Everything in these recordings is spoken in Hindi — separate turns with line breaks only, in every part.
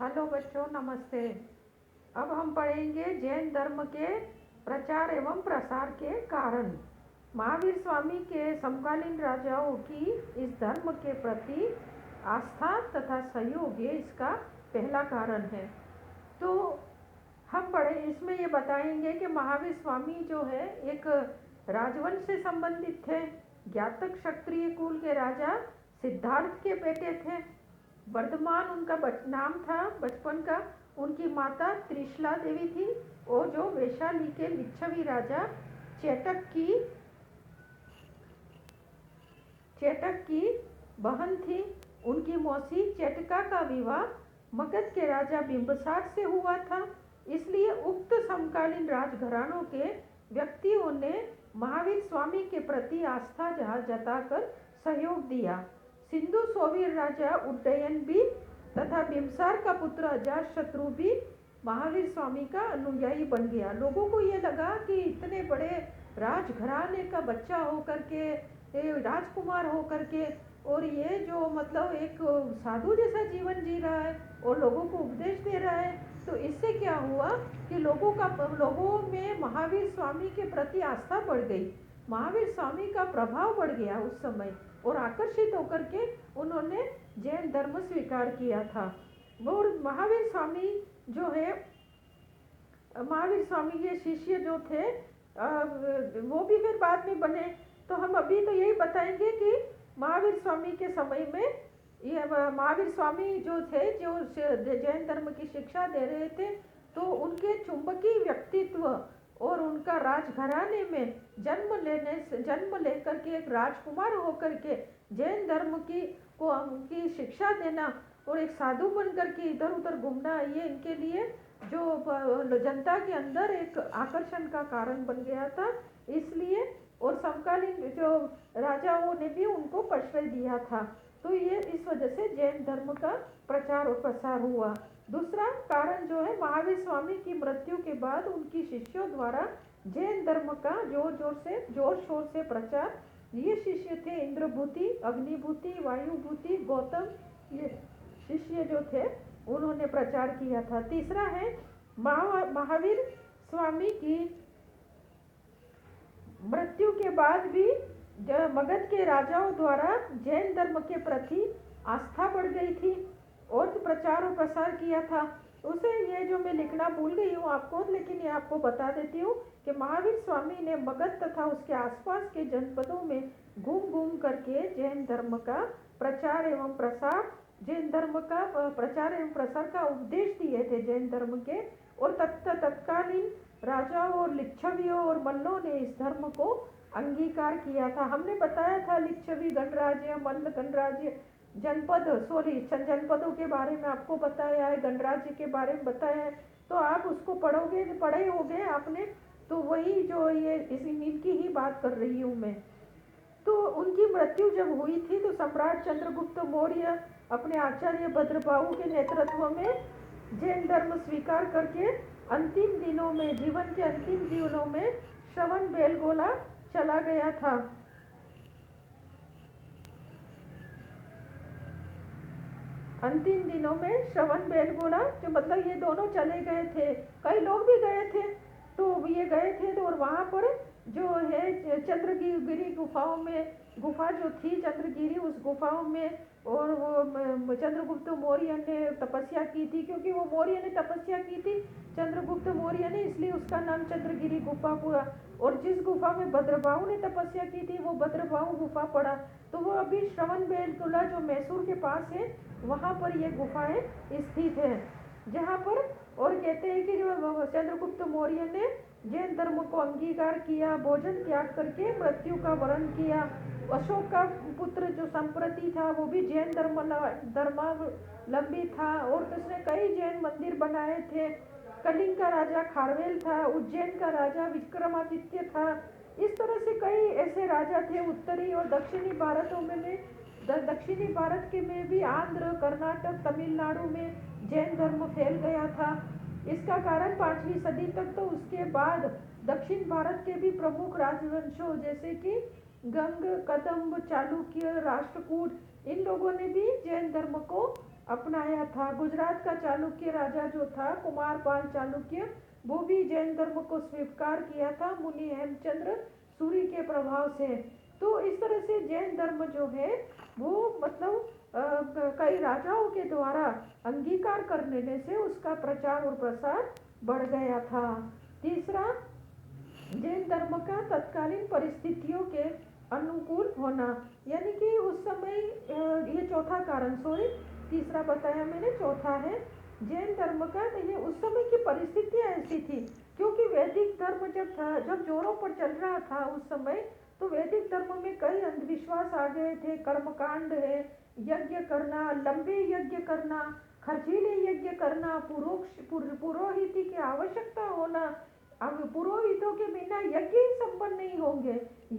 हेलो बच्चों, नमस्ते। अब हम पढ़ेंगे जैन धर्म के प्रचार एवं प्रसार के कारण। महावीर स्वामी के समकालीन राजाओं की इस धर्म के प्रति आस्था तथा सहयोग ये इसका पहला कारण है। तो हम इसमें ये बताएंगे कि महावीर स्वामी जो है एक राजवंश से संबंधित थे। ज्ञातक क्षत्रिय कुल के राजा सिद्धार्थ के बेटे थे। वर्धमान उनका नाम था बचपन का। उनकी माता त्रिशला देवी थी और जो वैशाली के लिच्छवी राजा चेटक की बहन थी। उनकी मौसी चेटका का विवाह मगध के राजा बिंबसार से हुआ था। इसलिए उक्त समकालीन राजघरानों के व्यक्तियों ने महावीर स्वामी के प्रति आस्था जताकर सहयोग दिया। सिंधु सोवीर राजा उड्डयन भी तथा बिम्सार का पुत्र अजातशत्रु भी महावीर स्वामी का अनुयायी बन गया। लोगों को ये लगा कि इतने बड़े राजघराने का बच्चा होकर के, राजकुमार होकर के, और ये जो मतलब एक साधु जैसा जीवन जी रहा है और लोगों को उपदेश दे रहा है, तो इससे क्या हुआ कि लोगों में महावीर स्वामी के प्रति आस्था बढ़ गई। महावीर स्वामी का प्रभाव बढ़ गया उस समय और आकर्षित होकर के उन्होंने जैन धर्म स्वीकार किया था। और महावीर स्वामी जो है, महावीर स्वामी के शिष्य जो थे वो भी फिर बाद में बने। तो हम अभी तो यही बताएंगे कि महावीर स्वामी के समय में ये महावीर स्वामी जो थे, जो जैन धर्म की शिक्षा दे रहे थे, तो उनके चुंबकीय व्यक्तित्व और उनका राजघराने में जन्म लेकर के एक राजकुमार होकर के जैन धर्म की शिक्षा देना और एक साधु बनकर के इधर उधर घूमना, ये इनके लिए जो जनता के अंदर एक आकर्षण का कारण बन गया था। इसलिए और समकालीन जो राजाओं ने भी उनको प्रश्रय दिया था। तो ये इस वजह से जैन धर्म का प्रचार और प्रसार हुआ। दूसरा कारण जो है, महावीर स्वामी की मृत्यु के बाद उनकी शिष्यों द्वारा जैन धर्म का जोर शोर से प्रचार। ये शिष्य थे इंद्रभूति, अग्निभूति, वायुभूति, गौतम। ये शिष्य जो थे उन्होंने प्रचार किया था। तीसरा है, महावीर स्वामी की मृत्यु के बाद भी मगध के राजाओं द्वारा जैन धर्म के प्रति आस्था बढ़ गई थी और प्रचार और प्रसार किया था। उसे ये जो मैं लिखना भूल गई हूँ आपको, लेकिन ये आपको बता देती हूँ कि महावीर स्वामी ने मगध तथा उसके आसपास के जनपदों में घूम करके जैन धर्म का प्रचार एवं प्रसार का उपदेश दिए थे जैन धर्म के। और तत्कालीन राजाओं और लिच्छवियों और मल्लों ने इस धर्म को अंगीकार किया था। हमने बताया था लिच्छवी गणराज्य, मल्ल गणराज्य, जनपदों के बारे में आपको बताया है, गणराज्य के बारे में बताया है। तो आप उसको पढ़े होंगे आपने। तो वही जो ये इनकी ही बात कर रही हूँ मैं। तो उनकी मृत्यु जब हुई थी तो सम्राट चंद्रगुप्त मौर्य अपने आचार्य भद्रबाहु के नेतृत्व में जैन धर्म स्वीकार करके जीवन के अंतिम दिनों में श्रवण बेलगोला चला गया था। अंतिम दिनों में श्रवण बेलगोला, जो मतलब ये दोनों चले गए थे, कई लोग भी गए थे। तो ये गए थे तो और वहाँ पर जो है चंद्रगिरी गुफाओं में, गुफा जो थी चंद्रगिरी, उस गुफाओं में और वो चंद्रगुप्त मौर्य ने तपस्या की थी, क्योंकि वो मौर्य ने तपस्या की थी चंद्रगुप्त मौर्य ने, इसलिए उसका नाम चंद्रगिरी गुफा हुआ। और जिस गुफा में भद्रबाहु ने तपस्या की थी वो भद्रबाहु गुफा पड़ा। तो वो अभी श्रवण बेलगोला जो मैसूर के पास है, वहाँ पर ये गुफाएं स्थित है, जहाँ पर। और कहते हैं कि जो चंद्रगुप्त मौर्य ने जैन धर्म को अंगीकार किया, भोजन त्याग करके मृत्यु का वरण किया। अशोक का पुत्र जो संप्रति था वो भी जैन धर्मावलंबी था और उसने कई जैन मंदिर बनाए थे। कलिंग का राजा खारवेल था, उज्जैन का राजा विक्रमादित्य था। इस तरह से कई ऐसे राजा थे। उत्तरी और दक्षिणी दक्षिणी भारत के में भी आंध्र, कर्नाटक, तमिलनाडु में जैन धर्म फैल गया था। इसका कारण 5वीं सदी तक, तो उसके बाद दक्षिण भारत के भी प्रमुख राजवंशों जैसे कि गंग, कदम्ब, चालुक्य, राष्ट्रकूट, इन लोगों ने भी जैन धर्म को अपनाया था। गुजरात का चालुक्य राजा जो था कुमारपाल चालुक्य, वो भी जैन धर्म को स्वीकार किया था मुनि हेमचंद्र सूरी के प्रभाव से। तो इस तरह से जैन धर्म जो है वो मतलब कई राजाओं के द्वारा अंगीकार करने से उसका प्रचार और प्रसार बढ़ गया था। तीसरा, जैन धर्म का तत्कालीन परिस्थितियों के अनुकूल होना, यानी कि उस समय ये चौथा कारण, सॉरी तीसरा बताया मैंने, चौथा है जैन धर्म का। ये उस समय की परिस्थितियाँ ऐसी थी, क्योंकि वैदिक धर्म जब था, जब जोरों पर चल रहा था उस समय, तो वैदिक धर्म में कई अंधविश्वास आ गए थे। कर्मकांड है, यज्ञ करना, लंबे यज्ञ करना, खर्चीले यज्ञ करना, पुरोहित की आवश्यकता होना, अब पुरोहितों के बिना यज्ञ ही संपन्न नहीं होंगे,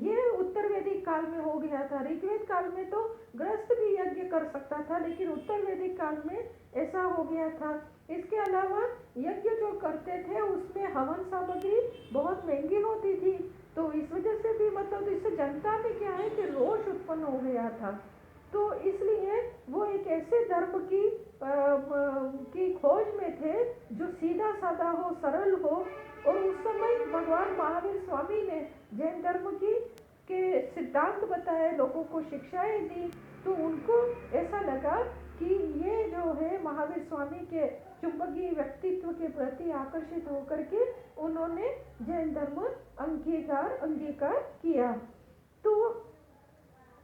ये उत्तर वैदिक काल में हो गया था। ऋग्वेद काल में तो गृहस्थ भी यज्ञ कर सकता था, लेकिन उत्तर वैदिक काल में ऐसा हो गया था। इसके अलावा यज्ञ जो करते थे उसमें हवन सामग्री बहुत महंगी होती थी, तो इस वजह से भी मतलब इससे जनता में क्या है कि रोष उत्पन्न हो गया था। तो इसलिए वो एक ऐसे धर्म की खोज में थे जो सीधा साधा हो, सरल हो। और उस समय भगवान महावीर स्वामी ने जैन धर्म के सिद्धांत बताए, लोगों को शिक्षाएं दी, तो उनको ऐसा लगा कि ये जो है महावीर स्वामी के चुंबकीय व्यक्तित्व के प्रति आकर्षित होकर के उन्होंने जैन धर्म अंगीकार किया। तो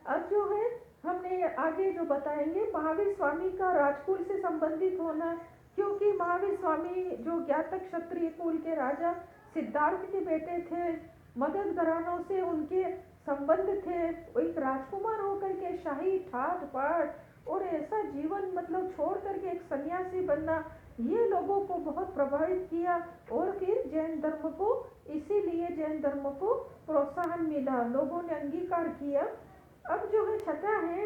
अब जो है हमने आगे जो बताएंगे महावीर स्वामी का राजकुल से संबंधित होना, क्योंकि महावीर स्वामी जो ज्ञातक क्षत्रिय कुल के राजा सिद्धार्थ के बेटे थे, मगध घरानों से उनके संबंध थे। एक राजकुमार होकर के शाही ठाट बाट और ऐसा जीवन मतलब छोड़ करके एक सन्यासी बनना, ये लोगों को बहुत प्रभावित किया। और फिर जैन धर्म को, इसीलिए जैन धर्म को प्रोत्साहन मिला, लोगों ने अंगीकार किया। अब जो है छठा है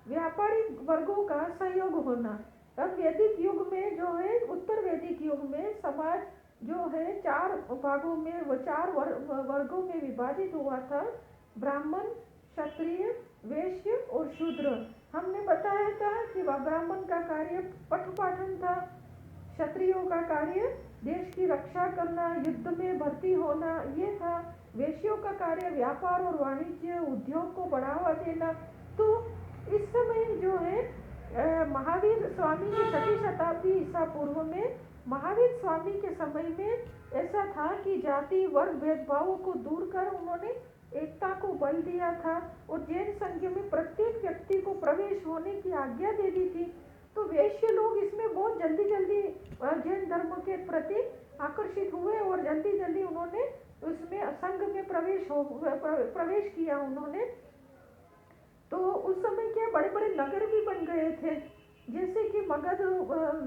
व्यापारी वर्गों का सहयोग होना। अब वैदिक युग में जो है, उत्तर वैदिक युग में समाज जो है चार भागों में, वो चार वर्गों में विभाजित हुआ था, ब्राह्मण, क्षत्रिय, वैश्य और शूद्र। हमने बताया था कि ब्राह्मण का कार्य पठ पाठन था, क्षत्रियों का कार्य देश की रक्षा करना, युद्ध में भर्ती होना ये था, वैश्यों का कार्य व्यापार और वाणिज्य उद्योग को बढ़ावा देना। तो इस समय जो है महावीर स्वामी की 6वीं शताब्दी ईसा पूर्व में महावीर स्वामी के समय में ऐसा था कि जाति वर्ग भेदभावों को दूर कर उन्होंने एकता को बल दिया था और जैन संघ में प्रत्येक व्यक्ति को प्रवेश होने की आज्ञा दे दी थी। तो वैश्य लोग इसमें बहुत जल्दी जैन धर्म के प्रति आकर्षित हुए और जल्दी उन्होंने उसमें संघ में प्रवेश किया उन्होंने। तो उस समय क्या बड़े बड़े नगर भी बन गए थे, जैसे कि मगध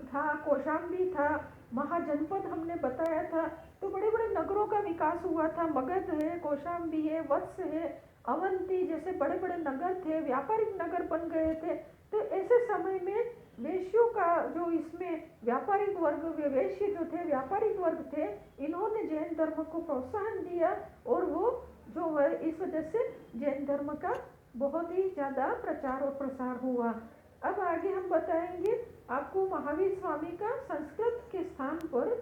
था, कौशाम्बी था, महाजनपद हमने बताया था। तो बड़े बड़े नगरों का विकास हुआ था, मगध है, कौशाम्बी है, वत्स है, अवंती जैसे बड़े बड़े नगर थे, व्यापारिक नगर बन गए थे। तो ऐसे समय में वैश्यों का जो इसमें व्यापारिक वर्ग, वैश्य जो थे व्यापारिक वर्ग थे, इन्होंने जैन धर्म को प्रोत्साहन दिया और वो जो है इस वजह से जैन धर्म का बहुत ही ज़्यादा प्रचार और प्रसार हुआ। अब आगे हम बताएंगे आपको महावीर स्वामी का संस्कृत के स्थान पर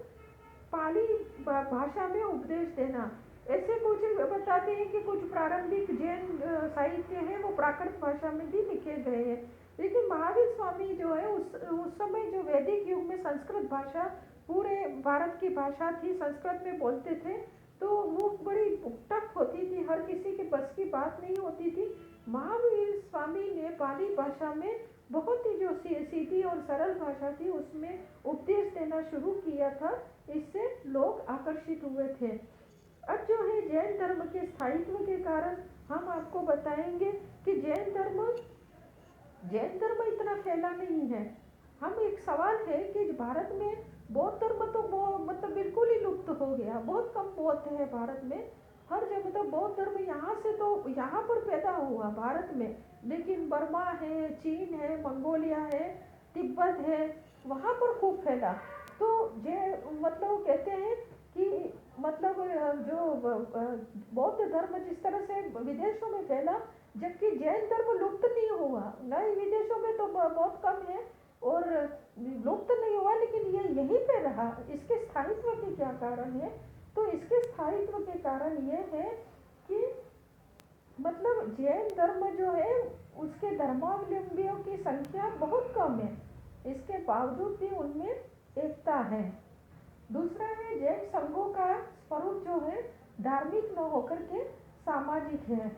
पाली भाषा में उपदेश देना। ऐसे कुछ बताते हैं कि कुछ प्रारंभिक जैन साहित्य है वो प्राकृत भाषा में भी लिखे गए हैं, लेकिन महावीर स्वामी जो है उस समय जो वैदिक युग में संस्कृत भाषा पूरे भारत की भाषा थी, संस्कृत में बोलते थे, तो वो बड़ी टफ होती थी, हर किसी के बस की बात नहीं होती थी। महावीर स्वामी ने पाली भाषा में बहुत ही जो सीधी और सरल भाषा थी उसमें उपदेश देना शुरू किया था, इससे लोग आकर्षित हुए थे। अब जो है जैन धर्म के स्थायित्व के कारण हम आपको बताएंगे कि जैन धर्म इतना फैला नहीं है। हम एक सवाल है कि भारत में बौद्ध धर्म तो मतलब बिल्कुल ही लुप्त हो गया, बहुत कम बौद्ध है भारत में। हर जगह मतलब बौद्ध धर्म यहाँ से तो यहाँ पर पैदा हुआ भारत में, लेकिन बर्मा है, चीन है, मंगोलिया है, तिब्बत है, वहाँ पर खूब फैला। तो मतलब कहते हैं कि मतलब जो बौद्ध धर्म जिस तरह से विदेशों में फैला, जबकि जैन धर्म लुप्त नहीं हुआ, नए विदेशों में तो बहुत कम है और लुप्त नहीं हुआ, लेकिन ये यहीं पे रहा। इसके स्थायित्व के क्या कारण है? तो इसके स्थायित्व के कारण ये है कि मतलब जैन धर्म जो है उसके धर्मावलंबियों की संख्या बहुत कम है, इसके बावजूद भी उनमें एकता है। दूसरा है जैन संघों का स्वरूप जो है धार्मिक न होकर के सामाजिक है।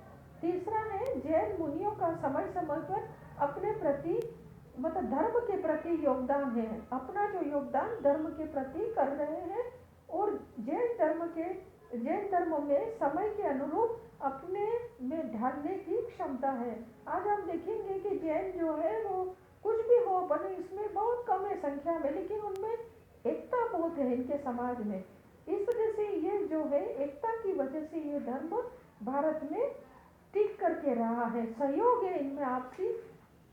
तीसरा है जैन मुनियों का समय समय पर अपने प्रति मतलब धर्म के प्रति योगदान है, अपना जो योगदान धर्म के प्रति कर रहे हैं। और जैन धर्म में समय के अनुरूप अपने में ढालने की क्षमता है। आज हम देखेंगे कि जैन जो है वो कुछ भी हो बने इसमें बहुत कम है संख्या में, लेकिन उनमें एकता बहुत है इनके समाज में। इस वजह से ये जो है एकता की वजह से ये धर्म भारत में टिक करके रहा है। सहयोग है इनमें आपसी,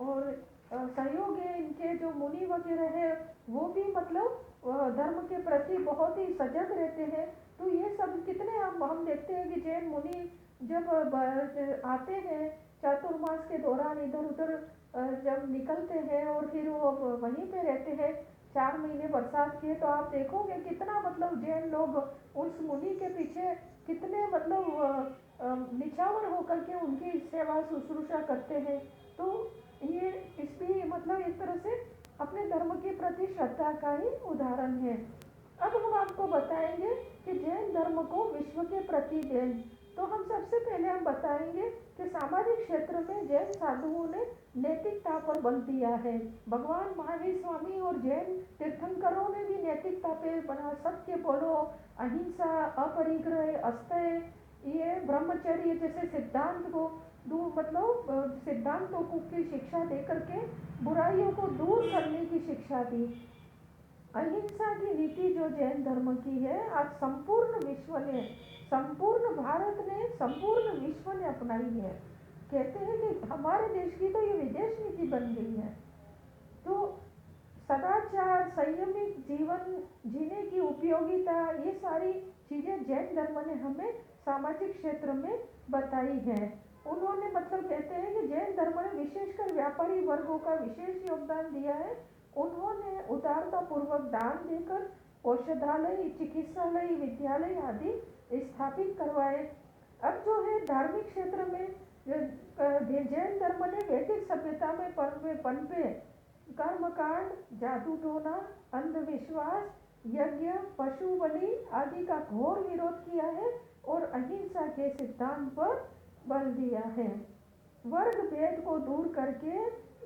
और सहयोग है। इनके जो मुनि वगैरह है वो भी मतलब धर्म के प्रति बहुत ही सजग रहते हैं। तो ये सब कितने हम देखते हैं कि जैन मुनि जब आते हैं चातुर्मास के दौरान इधर उधर जब निकलते हैं और फिर वो वहीं पे रहते हैं 4 महीने बरसात के, तो आप देखोगे कितना मतलब जैन लोग उस मुनि के पीछे कितने मतलब निछावर होकर के उनकी सेवा शुश्रूषा करते हैं। तो ये इसलिए मतलब एक तरह से अपने धर्म के प्रति श्रद्धा का ही उदाहरण है। अब हम आपको बताएंगे कि जैन धर्म को विश्व के प्रति देन। तो हम सबसे पहले हम बताएंगे कि सामाजिक क्षेत्र में जैन साधुओं ने नैतिकता पर बल दिया है। भगवान महावीर स्वामी और जैन तीर्थंकरों ने भी नैतिकता पे बना, सत्य बोलो, अहिंसा, अपरिग्रह, अस्थेय, ये ब्रह्मचर्य जैसे सिद्धांत को मतलब सिद्धांतों को की शिक्षा दे करके बुराइयों को दूर करने की शिक्षा दी। अहिंसा की नीति जो जैन धर्म की है आज संपूर्ण विश्व ने, संपूर्ण भारत ने, संपूर्ण विश्व ने अपनाई है। कहते हैं कि हमारे देश की तो ये विदेश नीति बन गई है। तो सदाचार, संयमित जीवन जीने की उपयोगिता, ये सारी चीजें जैन धर्म ने हमें सामाजिक क्षेत्र में बताई है। उन्होंने मतलब कहते हैं कि जैन धर्म ने विशेषकर व्यापारी वर्गों का विशेष योगदान दिया है। उन्होंने उदारता पूर्वक दान देकर औषधालय, चिकित्सालय, विद्यालय आदि स्थापित करवाए। अब जो है धार्मिक क्षेत्र में जैन धर्म ने वैदिक सभ्यता में पनपे कर्मकांड, जादू टोना, अंधविश्वास, यज्ञ, पशु बलि आदि का घोर विरोध किया है और अहिंसा के सिद्धांत पर बल दिया है। वर्ग भेद को दूर करके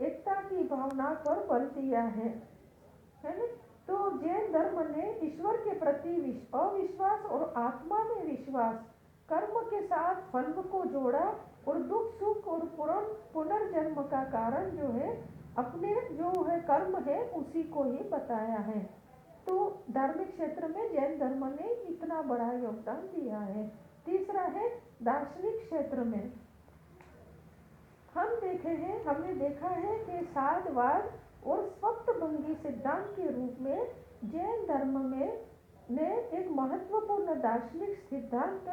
एकता की भावना पर बल दिया है ना। तो जैन धर्म ने ईश्वर के प्रति अविश्वास और आत्मा में विश्वास, कर्म के साथ फल को जोड़ा और दुख सुख और पुनर्जन्म का कारण जो है अपने जो है कर्म है उसी को ही बताया है। तो धार्मिक क्षेत्र में जैन धर्म ने इतना बड़ा योगदान दिया है। तीसरा है दार्शनिक क्षेत्र में हमने देखा है कि साधवाद और स्वप्तभंगी सिद्धांत के रूप में जैन धर्म में ने एक महत्वपूर्ण दार्शनिक सिद्धांत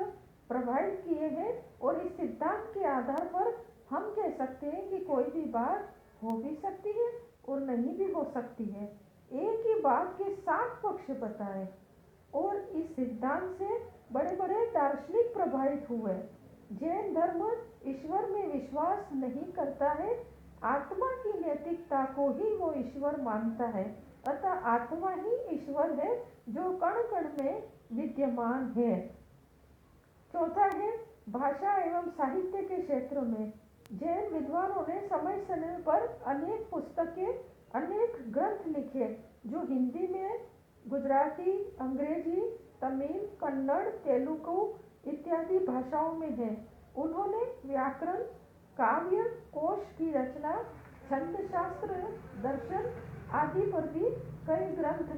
प्रभावित किए हैं। और इस सिद्धांत के आधार पर हम कह सकते हैं कि कोई भी बात हो भी सकती है और नहीं भी हो सकती है। एक ही बात के 7 पक्ष बताए और इस सिद्धांत से बड़े बड़े दार्शनिक प्रभावित हुए। जैन धर्म ईश्वर में विश्वास नहीं करता है, आत्मा की नैतिकता को ही वो ईश्वर मानता है। अतः आत्मा ही ईश्वर है जो कण कण में विद्यमान है। चौथा है भाषा एवं साहित्य के क्षेत्र में जैन विद्वानों ने समय समय पर अनेक पुस्तकें, अनेक ग्रंथ लिखे जो हिंदी में, गुजराती, अंग्रेजी, तमिल, कन्नड़, तेलुगु इत्यादि भाषाओं में है। उन्होंने व्याकरण, काव्य, कोश की रचना, छंद शास्त्र, दर्शन आदि पर भी कई ग्रंथ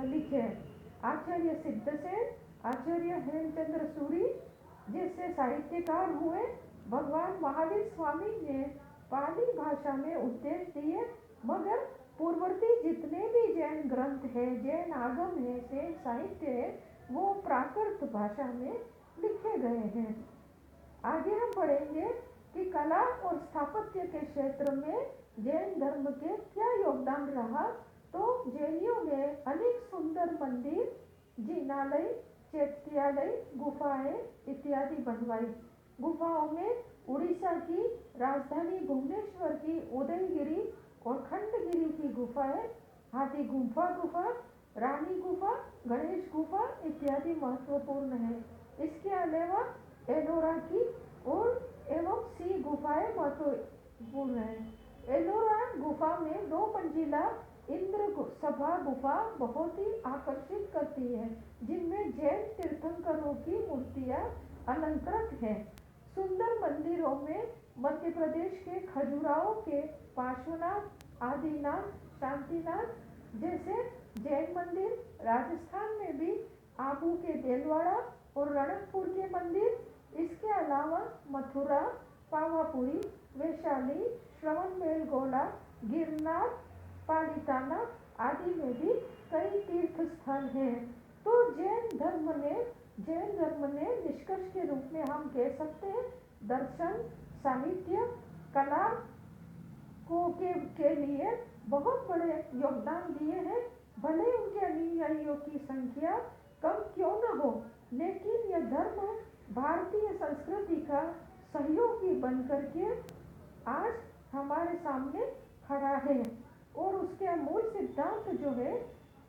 लिखे। आचार्य सिद्धसेन, आचार्य हेमचंद्र सूरी जैसे साहित्यकार हुए। भगवान महावीर स्वामी ने पाली भाषा में उपदेश दिए, मगर पूर्ववर्ती जितने भी जैन ग्रंथ है, जैन आगम है, जैन साहित्य है, वो प्राकृत भाषा में लिखे गए हैं। आगे हम पढ़ेंगे कि कला और स्थापत्य के क्षेत्र में जैन धर्म के क्या योगदान रहा, तो जैनियों ने अनेक सुंदर मंदिर, जिनालय, चैत्यालय, गुफाएं इत्यादि बनवाई। गुफाओं में उड़ीसा की राजधानी भुवनेश्वर की उदयगिरी और खंडगिरी की गुफाएं, हाथी गुफा, रानी गुफा, गणेश गुफा इत्यादि महत्वपूर्ण है। इसके अलावा एलोरा की और एवं सी गुफाएं महत्वपूर्ण है। एलोरा गुफा में 2 मंजिला इंद्र सभा गुफा बहुत ही आकर्षित करती है, जिनमें जैन तीर्थंकरों की मूर्तियां अलंकृत हैं। सुंदर मंदिरों में मध्य प्रदेश के खजुराहो के पार्श्वनाथ, आदिनाथ, शांतिनाथ जैसे जैन मंदिर, राजस्थान में भी आबू के देलवाड़ा और रणकपुर के मंदिर, इसके अलावा मथुरा, पावापुरी, वैशाली, श्रवणबेलगोला, गिरनार, पालिताना आदि में भी कई तीर्थ स्थल हैं। तो जैन धर्म ने निष्कर्ष के रूप में हम कह सकते हैं, दर्शन, साहित्य, कला के लिए बहुत बड़े योगदान दिए हैं। भले उनके अनुयायियों की संख्या कम क्यों न हो, लेकिन यह धर्म भारतीय संस्कृति का सहयोगी बनकर के आज हमारे सामने खड़ा है। और उसके मूल सिद्धांत जो है,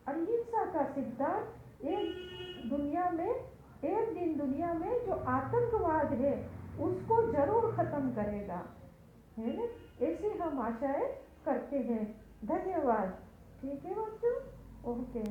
अहिंसा का सिद्धांत, एक दिन दुनिया में जो आतंकवाद है उसको जरूर खत्म करेगा, है ना। ऐसी हम आशाएं करते हैं। धन्यवाद। ठीक है बच्चों, ओके।